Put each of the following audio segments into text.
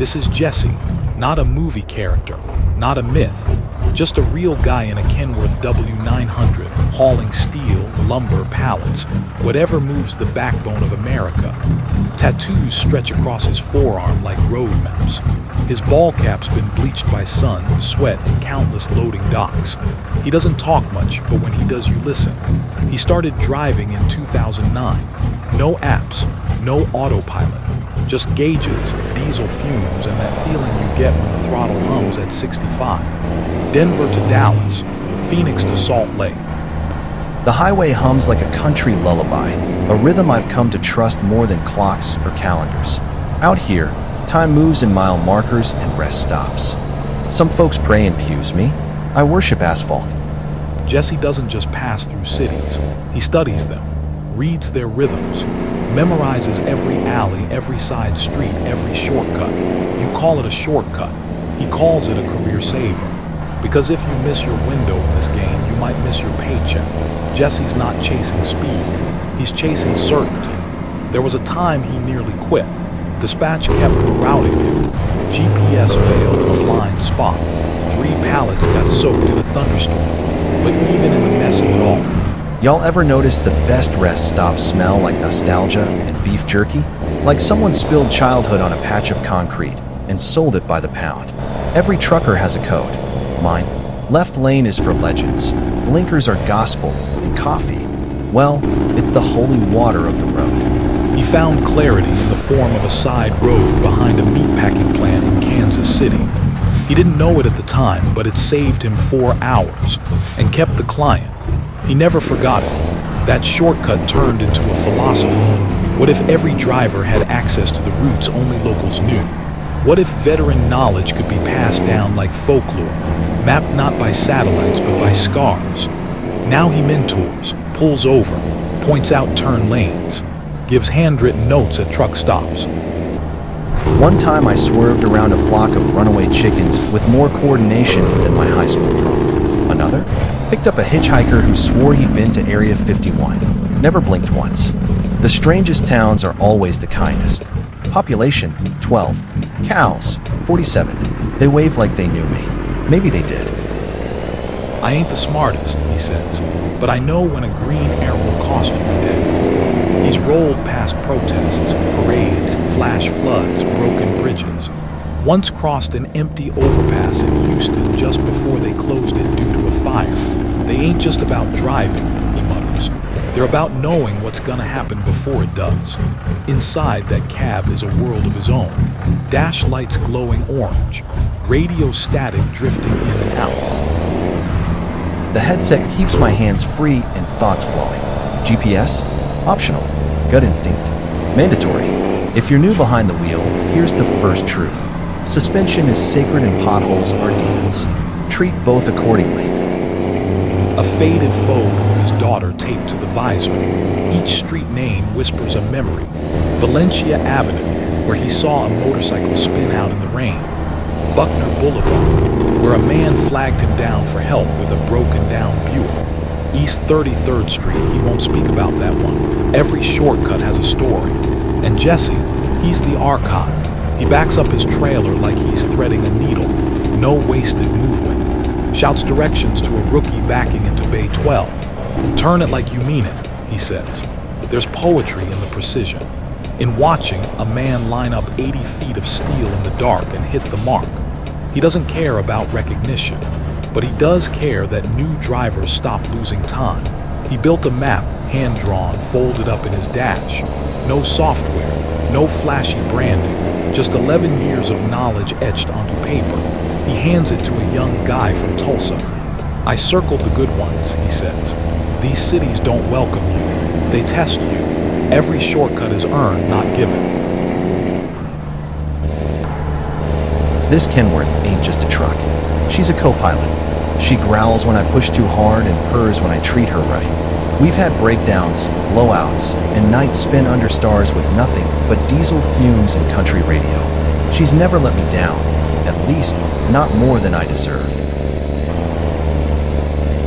This is Jesse, not a movie character, not a myth, just a real guy in a Kenworth W900, hauling steel, lumber, pallets, whatever moves the backbone of America. Tattoos stretch across his forearm like road maps. His ball cap's been bleached by sun, sweat, and countless loading docks. He doesn't talk much, but when he does, you listen. He started driving in 2009. No apps, no autopilot, just gauges, diesel fumes, and that feeling you get when the throttle hums at 65. Denver to Dallas, Phoenix to Salt Lake. The highway hums like a country lullaby, a rhythm I've come to trust more than clocks or calendars. Out here, time moves in mile markers and rest stops. Some folks pray in pews, me, I worship asphalt. Jesse doesn't just pass through cities. He studies them, reads their rhythms, memorizes every alley, every side street, every shortcut. You call it a shortcut. He calls it a career saver. Because if you miss your window in this game, you might miss your paycheck. Jesse's not chasing speed. He's chasing certainty. There was a time he nearly quit. Dispatch kept rerouting him. GPS failed in a blind spot. 3 pallets got soaked in a thunderstorm. But even in the mess of it all, Y'all ever notice the best rest stops smell like nostalgia and beef jerky? Like someone spilled childhood on a patch of concrete and sold it by the pound. Every trucker has a code. Mine, left lane is for legends. Blinkers are gospel, and coffee, well, it's the holy water of the road. he found clarity in the form of a side road behind a meatpacking plant in Kansas City. He didn't know it at the time, but it saved him 4 hours and kept the client. He never forgot it. That shortcut turned into a philosophy. What if every driver had access to the routes only locals knew? What if veteran knowledge could be passed down like folklore, mapped not by satellites but by scars? Now he mentors, pulls over, points out turn lanes, gives handwritten notes at truck stops. One time I swerved around a flock of runaway chickens with more coordination than my high school prom. Another? Picked up a hitchhiker who swore he'd been to Area 51. Never blinked once. The strangest towns are always the kindest. Population, 12. Cows, 47. They wave like they knew me. Maybe they did. I ain't the smartest, he says, but I know when a green arrow will cost you a day. He's rolled past protests, parades, flash floods, broken bridges. Once crossed an empty overpass in Houston just before they closed it due to a fire. They ain't just about driving, he mutters. They're about knowing what's gonna happen before it does. Inside that cab is a world of his own. Dash lights glowing orange. Radio static drifting in and out. The headset keeps my hands free and thoughts flowing. GPS? Optional. Gut instinct? Mandatory. If you're new behind the wheel, here's the first truth. Suspension is sacred and potholes are demons. Treat both accordingly. A faded photo of his daughter taped to the visor. Each street name whispers a memory. Valencia Avenue, where he saw a motorcycle spin out in the rain. Buckner Boulevard, where a man flagged him down for help with a broken down Buick. East 33rd Street, he won't speak about that one. Every shortcut has a story. And Jesse, he's the archive. He backs up his trailer like he's threading a needle. No wasted movement. Shouts directions to a rookie backing into Bay 12. Turn it like you mean it, he says. There's poetry in the precision. In watching a man line up 80 feet of steel in the dark and hit the mark. He doesn't care about recognition, but he does care that new drivers stop losing time. He built a map, hand-drawn, folded up in his dash. No software, no flashy branding, just 11 years of knowledge etched onto paper. He hands it to a young guy from Tulsa. I circled the good ones, he says. These cities don't welcome you. They test you. Every shortcut is earned, not given. This Kenworth ain't just a truck. She's a co-pilot. She growls when I push too hard and purrs when I treat her right. We've had breakdowns, blowouts, and nights spent under stars with nothing but diesel fumes and country radio. She's never let me down, at least not more than I deserved.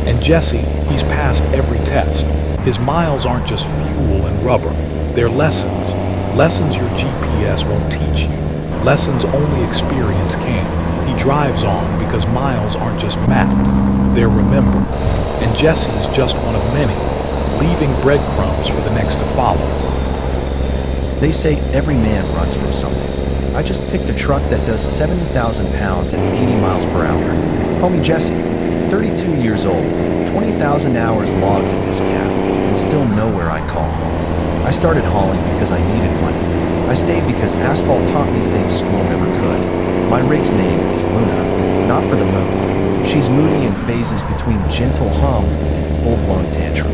And Jesse, he's passed every test. His miles aren't just fuel and rubber, they're lessons. Lessons your GPS won't teach you. Lessons only experience can. He drives on because miles aren't just mapped, they're remembered. And Jesse's just one of many, leaving breadcrumbs for the next to follow. They say every man runs from something. I just picked a truck that does 70,000 pounds at 80 miles per hour. Call me Jesse, 32 years old, 20,000 hours logged in this cab, and still nowhere I call home. I started hauling because I needed money. I stayed because asphalt taught me things school never could. My rig's name is Luna, not for the moon. She's moody in phases between gentle hum and full-blown tantrum.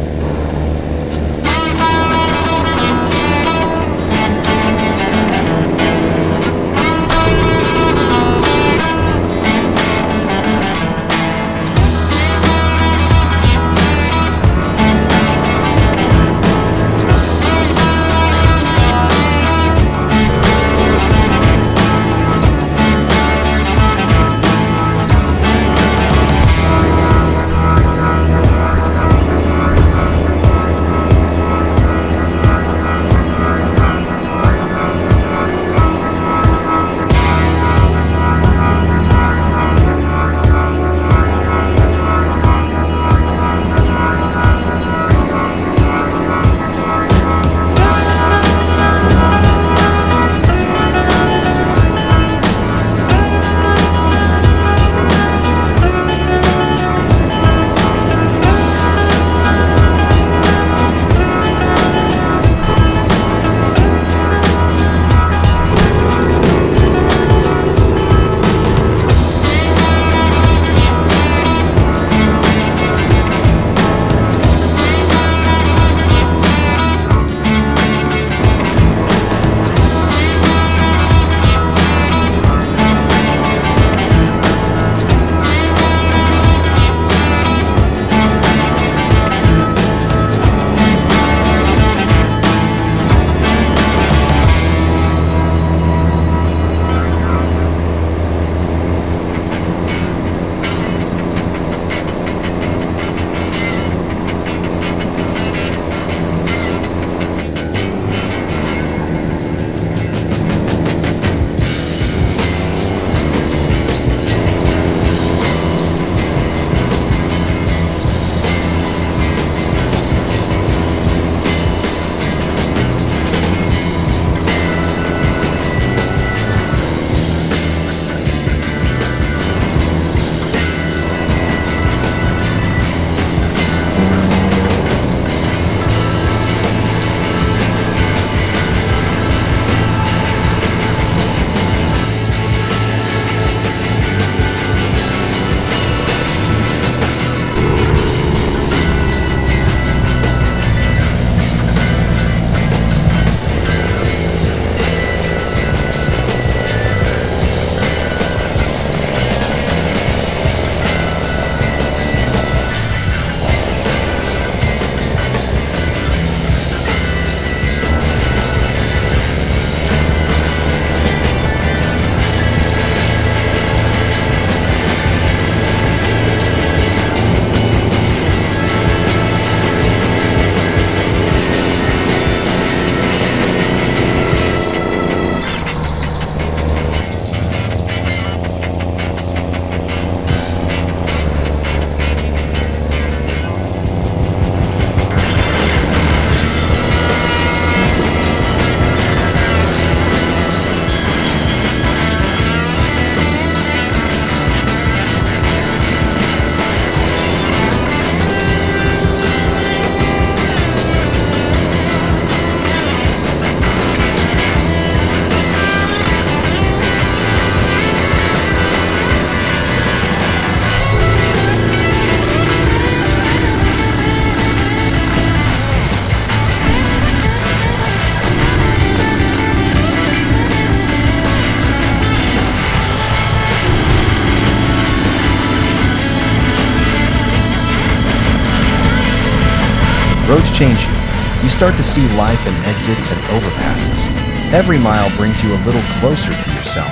Roads change you. You start to see life in exits and overpasses. Every mile brings you a little closer to yourself.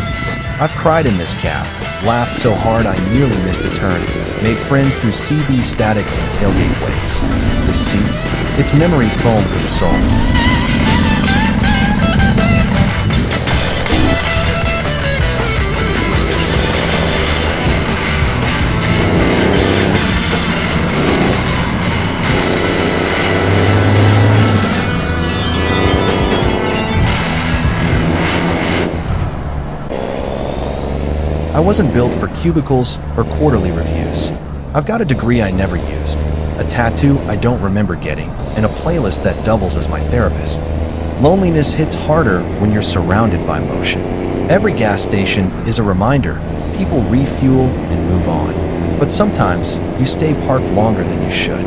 I've cried in this cab, laughed so hard I nearly missed a turn, made friends through CB static and tailgate waves. The sea, it's memory foam for the soul. I wasn't built for cubicles or quarterly reviews. I've got a degree I never used, a tattoo I don't remember getting, and a playlist that doubles as my therapist. Loneliness hits harder when you're surrounded by motion. Every gas station is a reminder. People refuel and move on. But sometimes you stay parked longer than you should.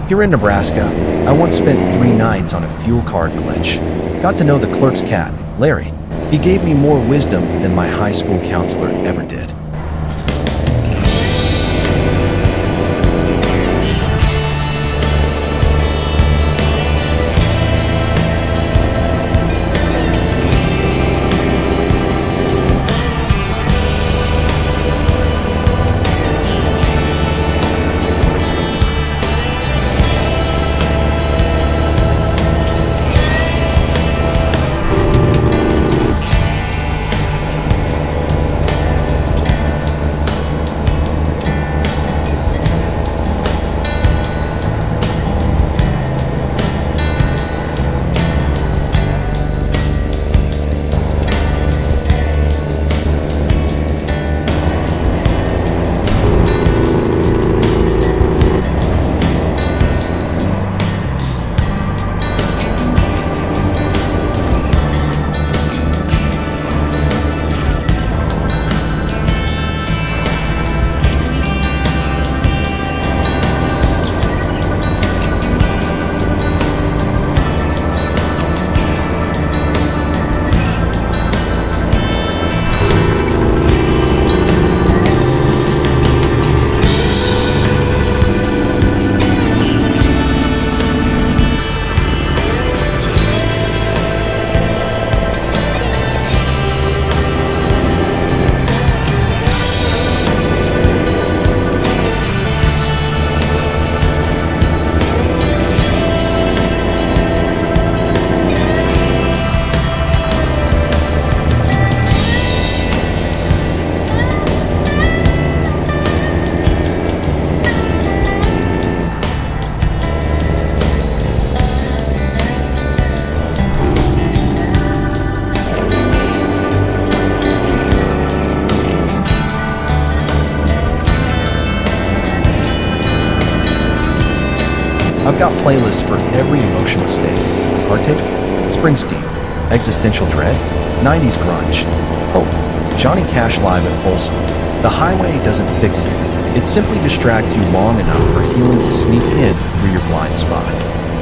Here in Nebraska, I once spent 3 nights on a fuel card glitch. Got to know the clerk's cat, Larry. He gave me more wisdom than my high school counselor ever did. I've got playlists for every emotional state. Heartache, Springsteen, existential dread, 90s grunge, hope, Johnny Cash live at Folsom. The highway doesn't fix you. It simply distracts you long enough for healing to sneak in through your blind spot.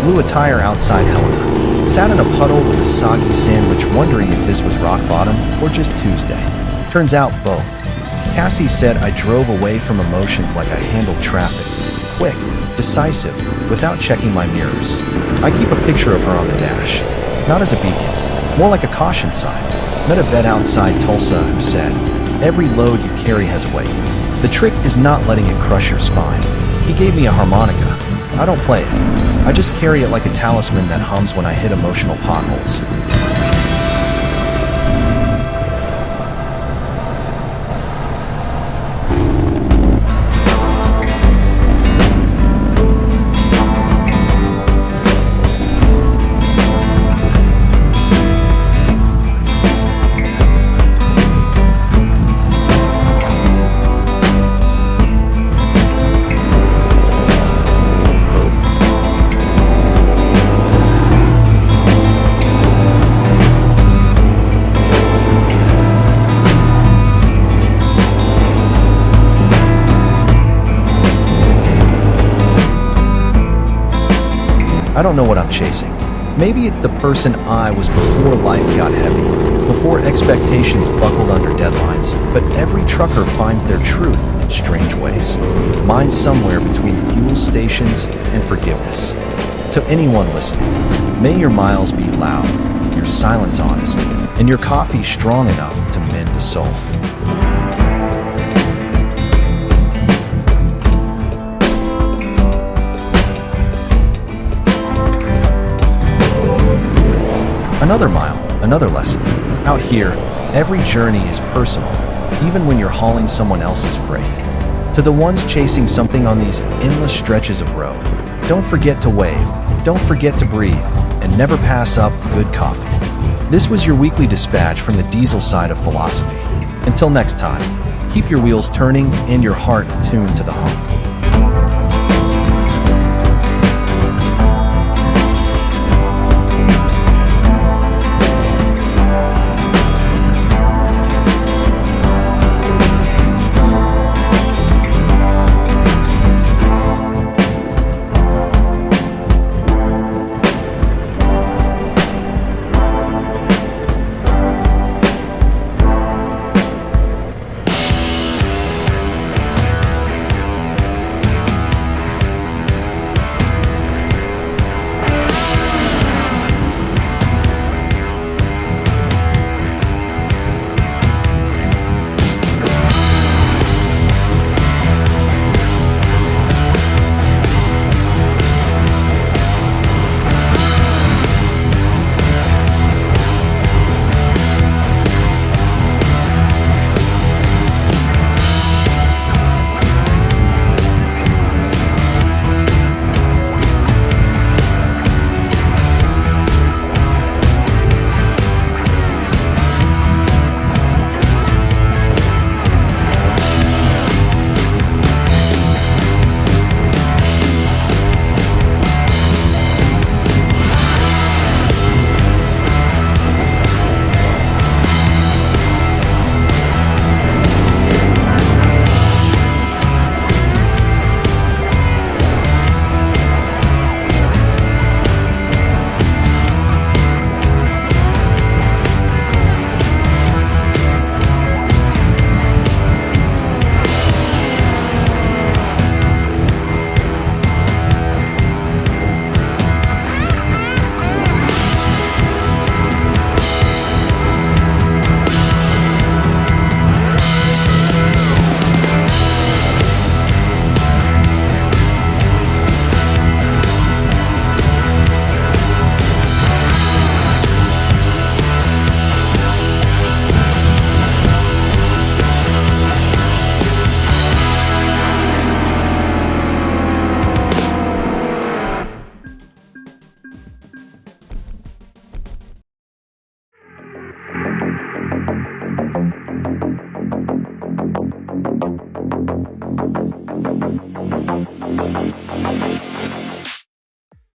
Blew a tire outside Helena. Sat in a puddle with a soggy sandwich wondering if this was rock bottom or just Tuesday. Turns out both. Cassie said I drove away from emotions like I handled traffic. Quick, decisive, without checking my mirrors. I keep a picture of her on the dash. Not as a beacon, more like a caution sign. Met a vet outside Tulsa who said, every load you carry has weight. The trick is not letting it crush your spine. He gave me a harmonica. I don't play it. I just carry it like a talisman that hums when I hit emotional potholes. I don't know what I'm chasing. Maybe it's the person I was before life got heavy, before expectations buckled under deadlines, but every trucker finds their truth in strange ways. Mine's somewhere between fuel stations and forgiveness. To anyone listening, may your miles be loud, your silence honest, and your coffee strong enough to mend the soul. Another mile, another lesson. Out here, every journey is personal, even when you're hauling someone else's freight. To the ones chasing something on these endless stretches of road, don't forget to wave, don't forget to breathe, and never pass up good coffee. This was your weekly dispatch from the diesel side of philosophy. Until next time. Keep your wheels turning and your heart tuned to the hum.